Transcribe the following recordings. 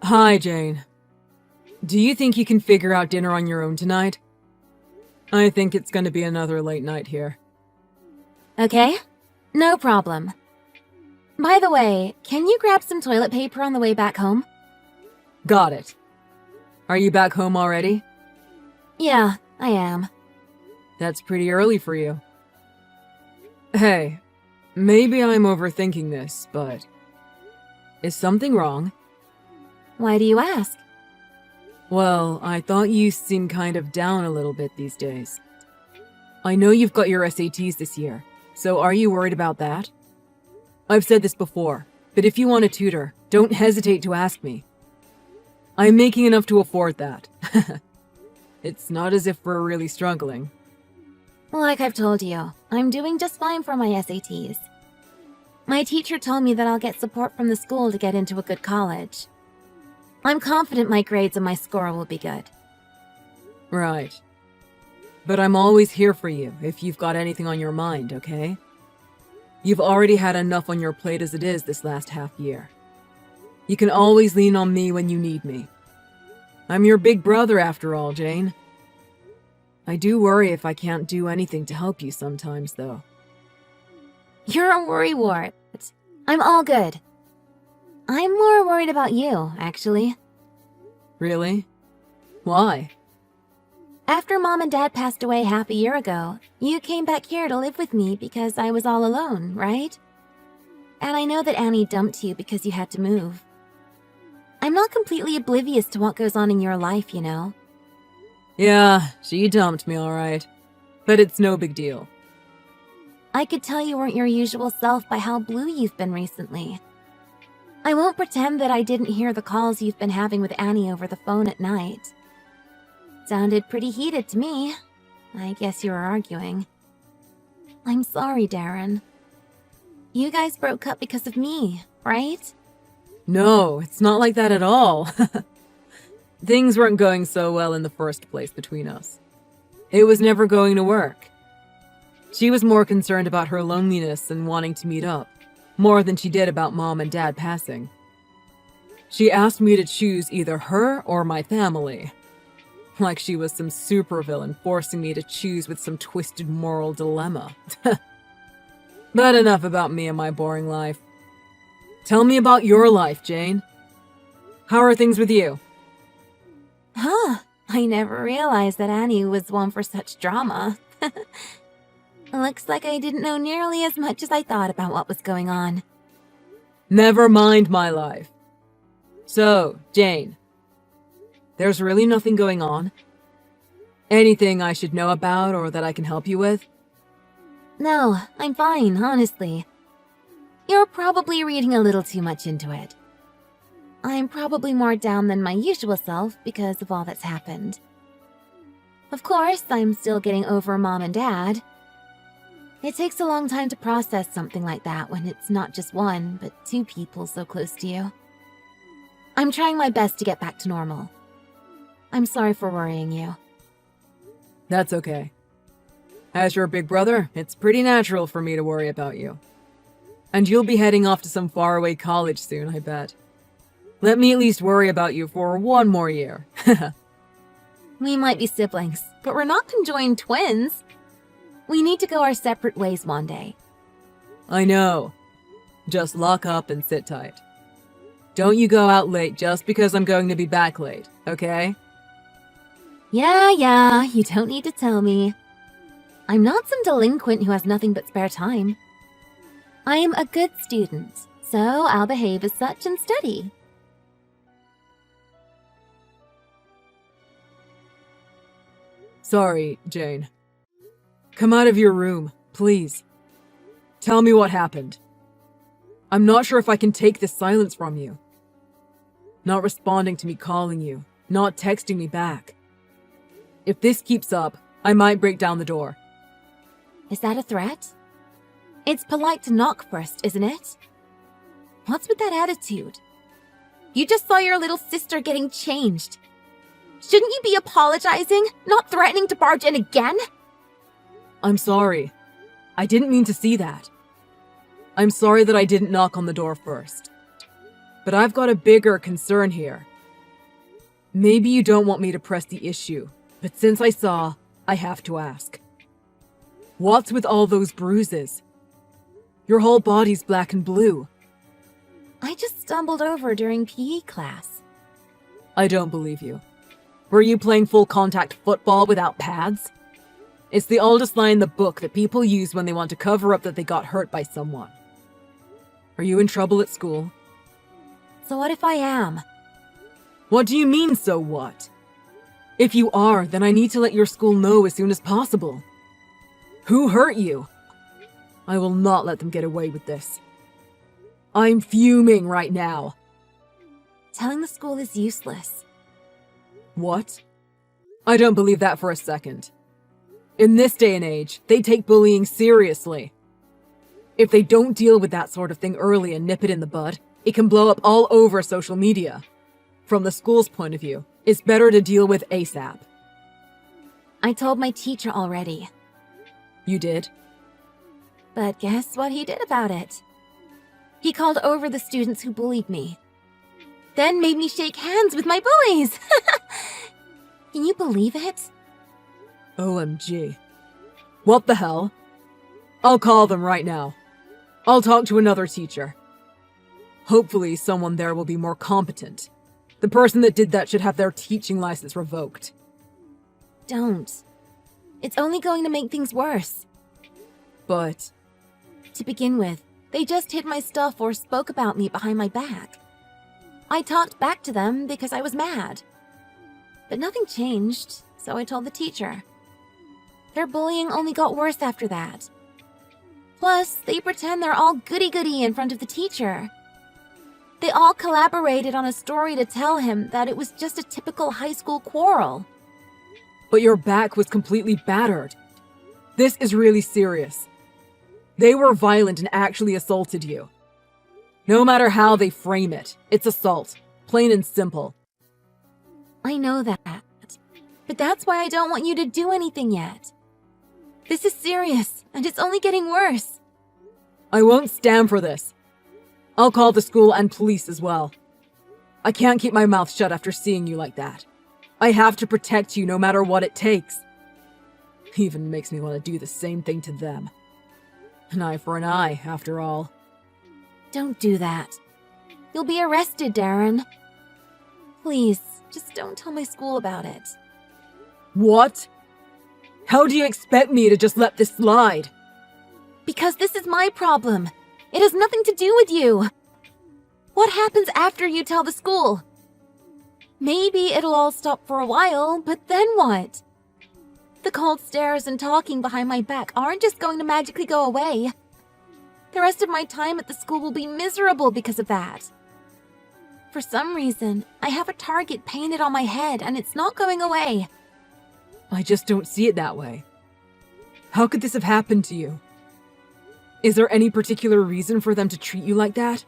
Hi, Jane. Do you think you can figure out dinner on your own tonight? I think it's going to be another late night here. Okay, no problem. By the way, can you grab some toilet paper on the way back home? Got it. Are you back home already? Yeah, I am. That's pretty early for you. Hey, maybe I'm overthinking this, but... is something wrong? Why do you ask? Well, I thought you seemed kind of down a little bit these days. I know you've got your SATs this year, so are you worried about that? I've said this before, but if you want a tutor, don't hesitate to ask me. I'm making enough to afford that. It's not as if we're really struggling. Like I've told you, I'm doing just fine for my SATs. My teacher told me that I'll get support from the school to get into a good college. I'm confident my grades and my score will be good. Right. But I'm always here for you if you've got anything on your mind, okay? You've already had enough on your plate as it is this last half year. You can always lean on me when you need me. I'm your big brother after all, Jane. I do worry if I can't do anything to help you sometimes, though. You're a worrywart. I'm all good. I'm more worried about you, actually. Really? Why? After Mom and Dad passed away half a year ago, you came back here to live with me because I was all alone, right? And I know that Annie dumped you because you had to move. I'm not completely oblivious to what goes on in your life, you know. Yeah, she dumped me, alright. But it's no big deal. I could tell you weren't your usual self by how blue you've been recently. I won't pretend that I didn't hear the calls you've been having with Annie over the phone at night. Sounded pretty heated to me. I guess you were arguing. I'm sorry, Darren. You guys broke up because of me, right? No, it's not like that at all. Things weren't going so well in the first place between us. It was never going to work. She was more concerned about her loneliness and wanting to meet up, more than she did about Mom and Dad passing. She asked me to choose either her or my family. Like she was some supervillain forcing me to choose with some twisted moral dilemma. But enough about me and my boring life. Tell me about your life, Jane. How are things with you? Huh, I never realized that Annie was one for such drama. Looks like I didn't know nearly as much as I thought about what was going on. Never mind my life. So, Jane, there's really nothing going on? Anything I should know about or that I can help you with? No, I'm fine, honestly. You're probably reading a little too much into it. I'm probably more down than my usual self because of all that's happened. Of course, I'm still getting over Mom and Dad. It takes a long time to process something like that when it's not just one, but two people so close to you. I'm trying my best to get back to normal. I'm sorry for worrying you. That's okay. As your big brother, it's pretty natural for me to worry about you. And you'll be heading off to some faraway college soon, I bet. Let me at least worry about you for one more year. We might be siblings, but we're not conjoined twins. We need to go our separate ways one day. I know. Just lock up and sit tight. Don't you go out late just because I'm going to be back late, okay? Yeah, you don't need to tell me. I'm not some delinquent who has nothing but spare time. I am a good student, so I'll behave as such and study. Sorry, Jane. Come out of your room, please. Tell me what happened. I'm not sure if I can take this silence from you. Not responding to me calling you, not texting me back. If this keeps up, I might break down the door. Is that a threat? It's polite to knock first, isn't it? What's with that attitude? You just saw your little sister getting changed. Shouldn't you be apologizing, not threatening to barge in again? I'm sorry. I didn't mean to see that. I'm sorry that I didn't knock on the door first. But I've got a bigger concern here, Maybe you don't want me to press the issue, but since I saw, I have to ask. What's with all those bruises? Your whole body's black and blue. I just stumbled over during PE class. I don't believe you. Were you playing full contact football without pads? It's the oldest line in the book that people use when they want to cover up that they got hurt by someone. Are you in trouble at school? So what if I am? What do you mean, so what? If you are, then I need to let your school know as soon as possible. Who hurt you? I will not let them get away with this. I'm fuming right now. Telling the school is useless. What? I don't believe that for a second. In this day and age, they take bullying seriously. If they don't deal with that sort of thing early and nip it in the bud, it can blow up all over social media. From the school's point of view, it's better to deal with ASAP. I told my teacher already. You did? But guess what he did about it? He called over the students who bullied me. Then made me shake hands with my bullies! Can you believe it? OMG. What the hell? I'll call them right now. I'll talk to another teacher. Hopefully someone there will be more competent. The person that did that should have their teaching license revoked. Don't. It's only going to make things worse. But... To begin with, they just hid my stuff or spoke about me behind my back. I talked back to them because I was mad. But nothing changed, so I told the teacher. Their bullying only got worse after that. Plus, they pretend they're all goody-goody in front of the teacher. They all collaborated on a story to tell him that it was just a typical high school quarrel. But your back was completely battered. This is really serious. They were violent and actually assaulted you. No matter how they frame it, it's assault. Plain and simple. I know that. But that's why I don't want you to do anything yet. This is serious, and it's only getting worse. I won't stand for this. I'll call the school and police as well. I can't keep my mouth shut after seeing you like that. I have to protect you no matter what it takes. Even makes me want to do the same thing to them. An eye for an eye, after all. Don't do that. You'll be arrested, Darren. Please, just don't tell my school about it. What? How do you expect me to just let this slide? Because this is my problem. It has nothing to do with you. What happens after you tell the school? Maybe it'll all stop for a while, but then what? The cold stares and talking behind my back aren't just going to magically go away. The rest of my time at the school will be miserable because of that. For some reason, I have a target painted on my head and it's not going away. I just don't see it that way. How could this have happened to you? Is there any particular reason for them to treat you like that?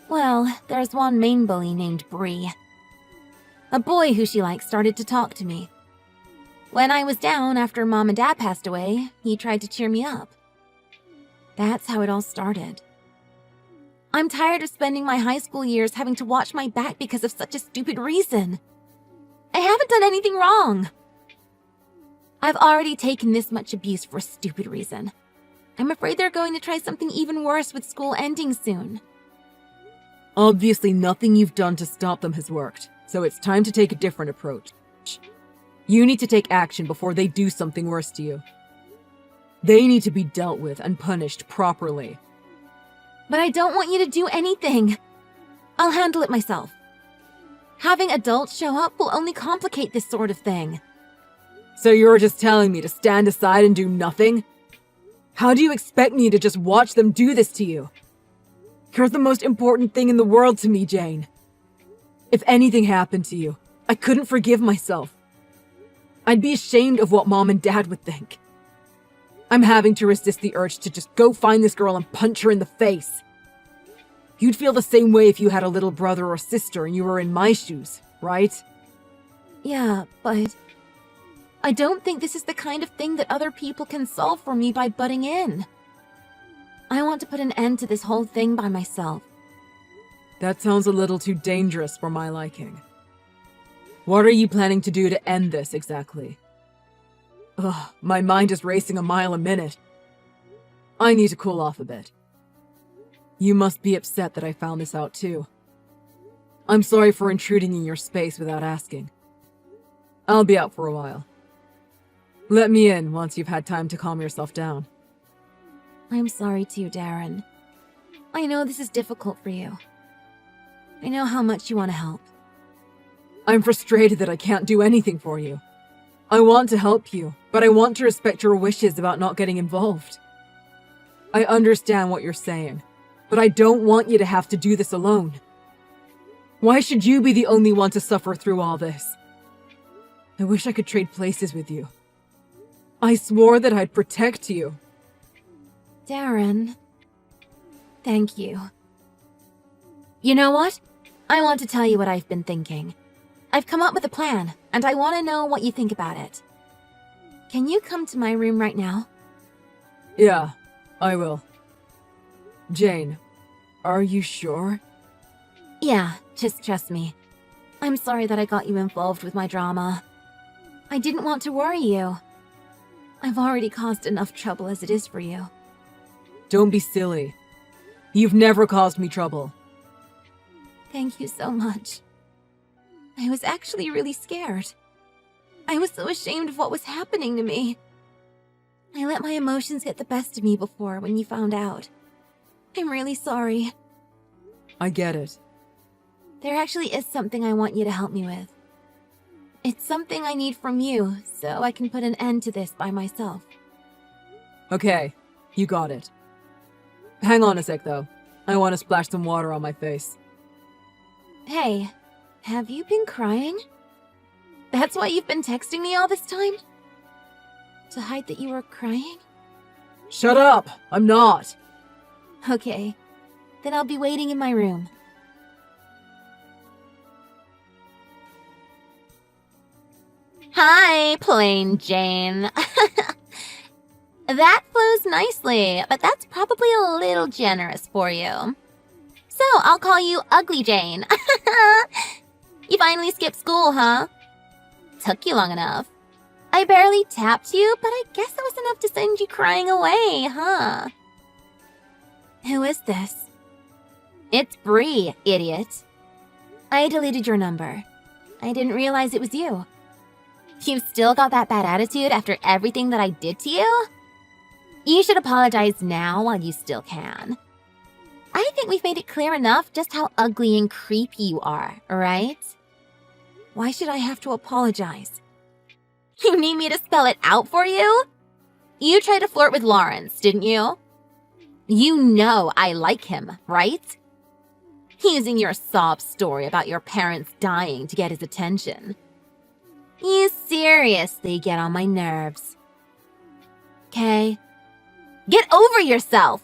Well, there's one main bully named Bree. A boy who she likes started to talk to me. When I was down after Mom and Dad passed away, he tried to cheer me up. That's how it all started. I'm tired of spending my high school years having to watch my back because of such a stupid reason. I haven't done anything wrong. I've already taken this much abuse for a stupid reason. I'm afraid they're going to try something even worse with school ending soon. Obviously, nothing you've done to stop them has worked, so it's time to take a different approach. You need to take action before they do something worse to you. They need to be dealt with and punished properly. But I don't want you to do anything. I'll handle it myself. Having adults show up will only complicate this sort of thing. So you're just telling me to stand aside and do nothing? How do you expect me to just watch them do this to you? You're the most important thing in the world to me, Jane. If anything happened to you, I couldn't forgive myself. I'd be ashamed of what Mom and Dad would think. I'm having to resist the urge to just go find this girl and punch her in the face. You'd feel the same way if you had a little brother or sister and you were in my shoes, right? Yeah, but I don't think this is the kind of thing that other people can solve for me by butting in. I want to put an end to this whole thing by myself. That sounds a little too dangerous for my liking. What are you planning to do to end this exactly? Ugh, my mind is racing a mile a minute. I need to cool off a bit. You must be upset that I found this out too. I'm sorry for intruding in your space without asking. I'll be out for a while. Let me in once you've had time to calm yourself down. I'm sorry too, Darren. I know this is difficult for you. I know how much you want to help. I'm frustrated that I can't do anything for you. I want to help you, but I want to respect your wishes about not getting involved. I understand what you're saying, but I don't want you to have to do this alone. Why should you be the only one to suffer through all this? I wish I could trade places with you. I swore that I'd protect you. Darren, thank you. You know what? I want to tell you what I've been thinking. I've come up with a plan, and I want to know what you think about it. Can you come to my room right now? Yeah, I will. Jane, are you sure? Yeah, just trust me. I'm sorry that I got you involved with my drama. I didn't want to worry you. I've already caused enough trouble as it is for you. Don't be silly. You've never caused me trouble. Thank you so much. I was actually really scared. I was so ashamed of what was happening to me. I let my emotions get the best of me before when you found out. I'm really sorry. I get it. There actually is something I want you to help me with. It's something I need from you, so I can put an end to this by myself. Okay, you got it. Hang on a sec, though. I want to splash some water on my face. Hey, have you been crying? That's why you've been texting me all this time? To hide that you were crying? Shut up! I'm not! Okay, then I'll be waiting in my room. Hi, Plain Jane. That flows nicely, but that's probably a little generous for you. So, I'll call you Ugly Jane. You finally skipped school, huh? Took you long enough. I barely tapped you, but I guess that was enough to send you crying away, huh? Who is this? It's Bree, idiot. I deleted your number. I didn't realize it was you. You've still got that bad attitude after everything that I did to you? You should apologize now while you still can. I think we've made it clear enough just how ugly and creepy you are, right? Why should I have to apologize? You need me to spell it out for you? You tried to flirt with Lawrence, didn't you? You know I like him, right? Using your sob story about your parents dying to get his attention. You seriously get on my nerves. Okay? Get over yourself!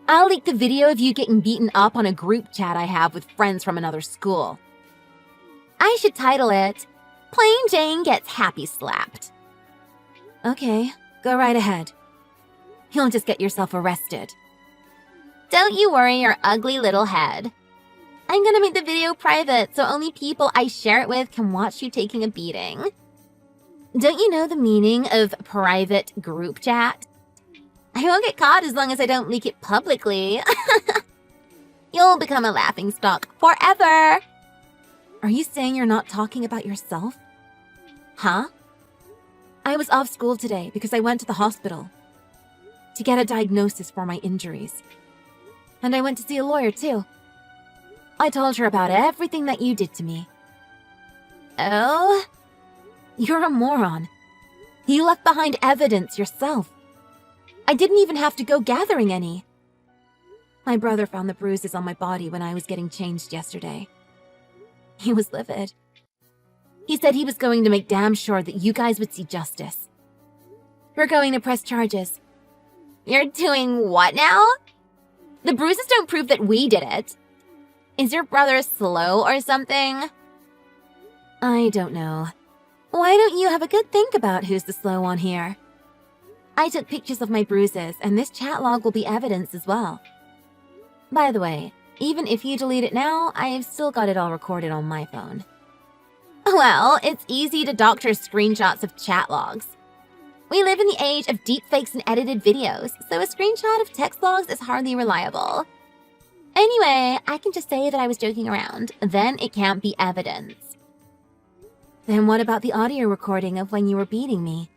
I'll leak the video of you getting beaten up on a group chat I have with friends from another school. I should title it, Plain Jane Gets Happy Slapped. Okay, go right ahead. You'll just get yourself arrested. Don't you worry your ugly little head. I'm gonna make the video private so only people I share it with can watch you taking a beating. Don't you know the meaning of private group chat? I won't get caught as long as I don't leak it publicly. You'll become a laughingstock forever. Are you saying you're not talking about yourself? Huh? I was off school today because I went to the hospital to get a diagnosis for my injuries. And I went to see a lawyer too. I told her about everything that you did to me. Oh? You're a moron. You left behind evidence yourself. I didn't even have to go gathering any. My brother found the bruises on my body when I was getting changed yesterday. He was livid. He said he was going to make damn sure that you guys would see justice. We're going to press charges. You're doing what now? The bruises don't prove that we did it. Is your brother slow or something? I don't know. Why don't you have a good think about who's the slow one here? I took pictures of my bruises, and this chat log will be evidence as well. By the way, even if you delete it now, I've still got it all recorded on my phone. Well, it's easy to doctor screenshots of chat logs. We live in the age of deepfakes and edited videos, so a screenshot of text logs is hardly reliable. Anyway, I can just say that I was joking around. Then it can't be evidence. Then what about the audio recording of when you were beating me?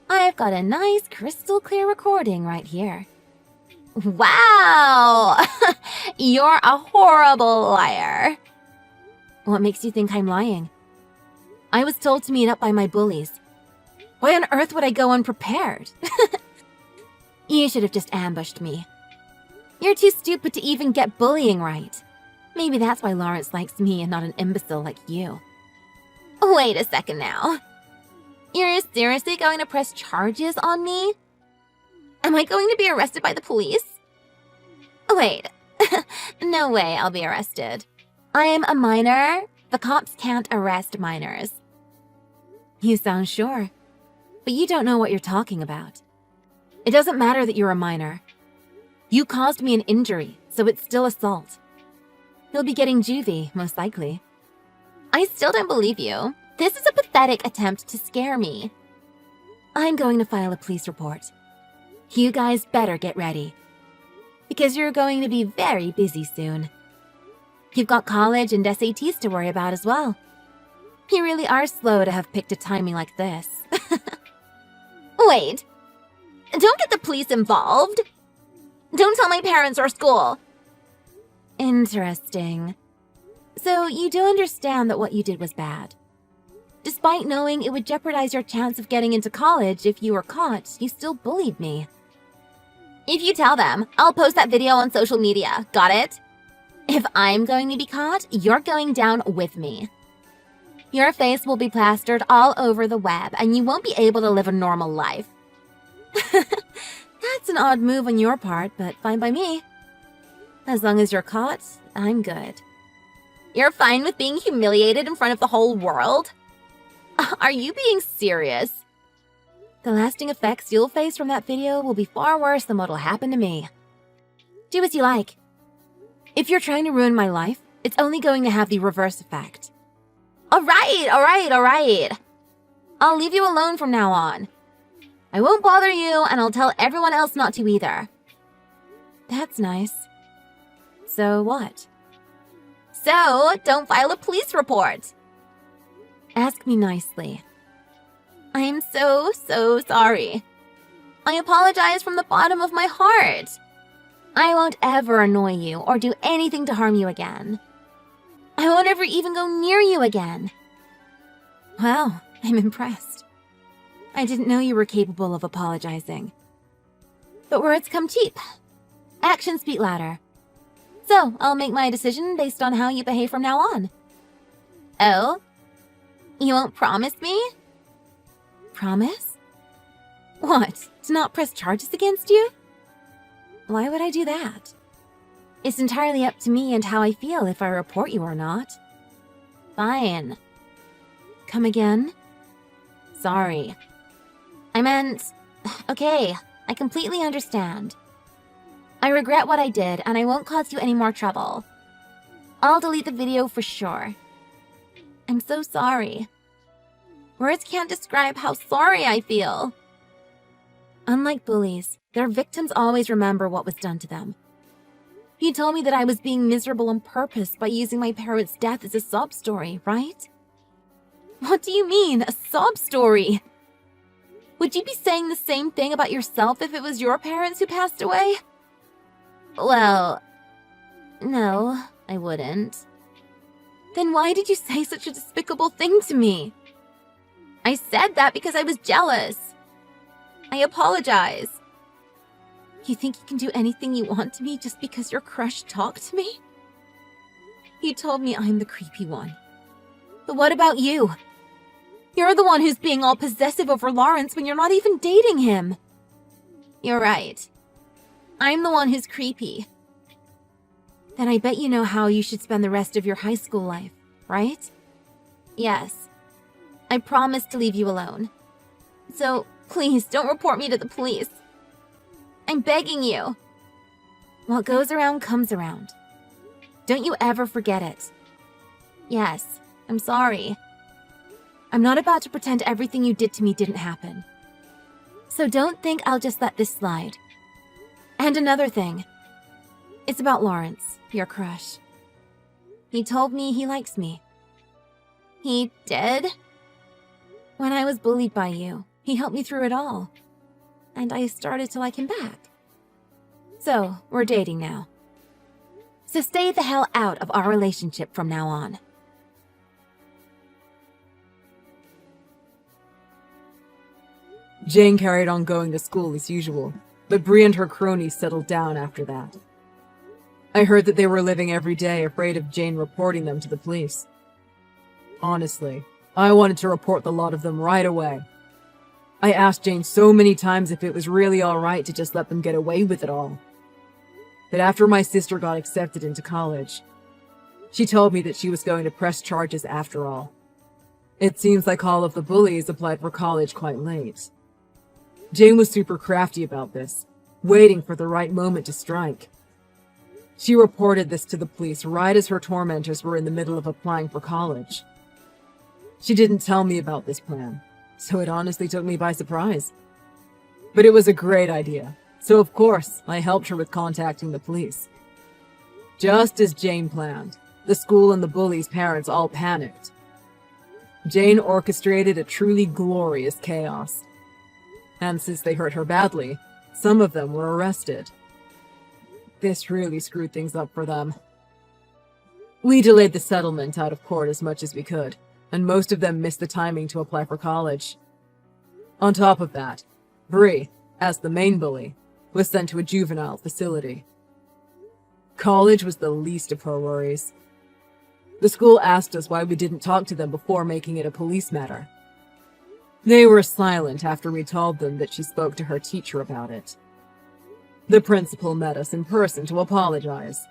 I've got a nice crystal clear recording right here. Wow! You're a horrible liar. What makes you think I'm lying? I was told to meet up by my bullies. Why on earth would I go unprepared? You should have just ambushed me. You're too stupid to even get bullying right. Maybe that's why Lawrence likes me and not an imbecile like you. Wait a second now. You're seriously going to press charges on me? Am I going to be arrested by the police? Wait. No way I'll be arrested. I am a minor. The cops can't arrest minors. You sound sure. But you don't know what you're talking about. It doesn't matter that you're a minor. You caused me an injury, so it's still assault. You'll be getting juvie, most likely. I still don't believe you. This is a pathetic attempt to scare me. I'm going to file a police report. You guys better get ready. Because you're going to be very busy soon. You've got college and SATs to worry about as well. You really are slow to have picked a timing like this. Wait. Don't get the police involved. Don't tell my parents or school. Interesting. So you do understand that what you did was bad. Despite knowing it would jeopardize your chance of getting into college if you were caught, you still bullied me. If you tell them, I'll post that video on social media. Got it? If I'm going to be caught, you're going down with me. Your face will be plastered all over the web, and you won't be able to live a normal life. That's an odd move on your part, but fine by me. As long as you're caught, I'm good. You're fine with being humiliated in front of the whole world? Are you being serious? The lasting effects you'll face from that video will be far worse than what'll happen to me. Do as you like. If you're trying to ruin my life, it's only going to have the reverse effect. All right. I'll leave you alone from now on. I won't bother you, and I'll tell everyone else not to either. That's nice. So what? So, don't file a police report. Ask me nicely. I'm so sorry. I apologize from the bottom of my heart. I won't ever annoy you or do anything to harm you again. I won't ever even go near you again. Wow, I'm impressed. I didn't know you were capable of apologizing. But words come cheap. Actions speak louder. So, I'll make my decision based on how you behave from now on. Oh? You won't promise me? Promise? What, to not press charges against you? Why would I do that? It's entirely up to me and how I feel if I report you or not. Fine. Come again? Sorry. I meant... Okay, I completely understand. I regret what I did, and I won't cause you any more trouble. I'll delete the video for sure. I'm so sorry. Words can't describe how sorry I feel. Unlike bullies, their victims always remember what was done to them. You told me that I was being miserable on purpose by using my parents' death as a sob story, right? What do you mean, a sob story? Would you be saying the same thing about yourself if it was your parents who passed away? Well, no, I wouldn't. Then why did you say such a despicable thing to me? I said that because I was jealous. I apologize. You think you can do anything you want to me just because your crush talked to me? You told me I'm the creepy one. But what about you? You're the one who's being all possessive over Lawrence when you're not even dating him. You're right. I'm the one who's creepy. Then I bet you know how you should spend the rest of your high school life, right? Yes. I promise to leave you alone. So, please don't report me to the police. I'm begging you. What goes around comes around. Don't you ever forget it. Yes, I'm sorry. I'm not about to pretend everything you did to me didn't happen. So don't think I'll just let this slide. And another thing. It's about Lawrence, your crush. He told me he likes me. He did? When I was bullied by you, he helped me through it all. And I started to like him back. So, we're dating now. So stay the hell out of our relationship from now on. Jane carried on going to school as usual, but Bree and her cronies settled down after that. I heard that they were living every day afraid of Jane reporting them to the police. Honestly, I wanted to report the lot of them right away. I asked Jane so many times if it was really alright to just let them get away with it all. But after my sister got accepted into college, she told me that she was going to press charges after all. It seems like all of the bullies applied for college quite late. Jane was super crafty about this, waiting for the right moment to strike. She reported this to the police right as her tormentors were in the middle of applying for college. She didn't tell me about this plan, so it honestly took me by surprise. But it was a great idea, so of course I helped her with contacting the police. Just as Jane planned, the school and the bullies' parents all panicked. Jane orchestrated a truly glorious chaos. And since they hurt her badly, some of them were arrested. This really screwed things up for them. We delayed the settlement out of court as much as we could, and most of them missed the timing to apply for college. On top of that, Bree, as the main bully, was sent to a juvenile facility. College was the least of her worries. The school asked us why we didn't talk to them before making it a police matter. They were silent after we told them that she spoke to her teacher about it. The principal met us in person to apologize.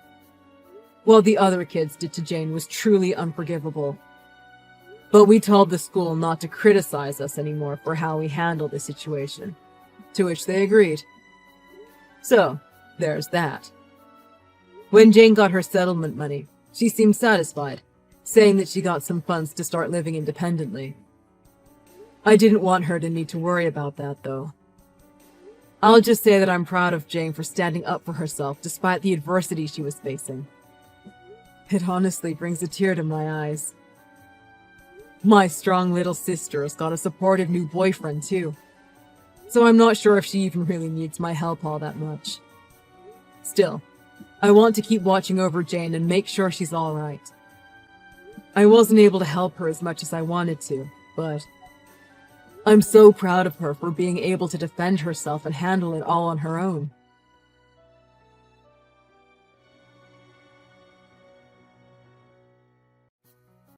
What the other kids did to Jane was truly unforgivable. But we told the school not to criticize us anymore for how we handled the situation, to which they agreed. So, there's that. When Jane got her settlement money, she seemed satisfied, saying that she got some funds to start living independently. I didn't want her to need to worry about that, though. I'll just say that I'm proud of Jane for standing up for herself despite the adversity she was facing. It honestly brings a tear to my eyes. My strong little sister has got a supportive new boyfriend, too. So I'm not sure if she even really needs my help all that much. Still, I want to keep watching over Jane and make sure she's alright. I wasn't able to help her as much as I wanted to, but I'm so proud of her for being able to defend herself and handle it all on her own.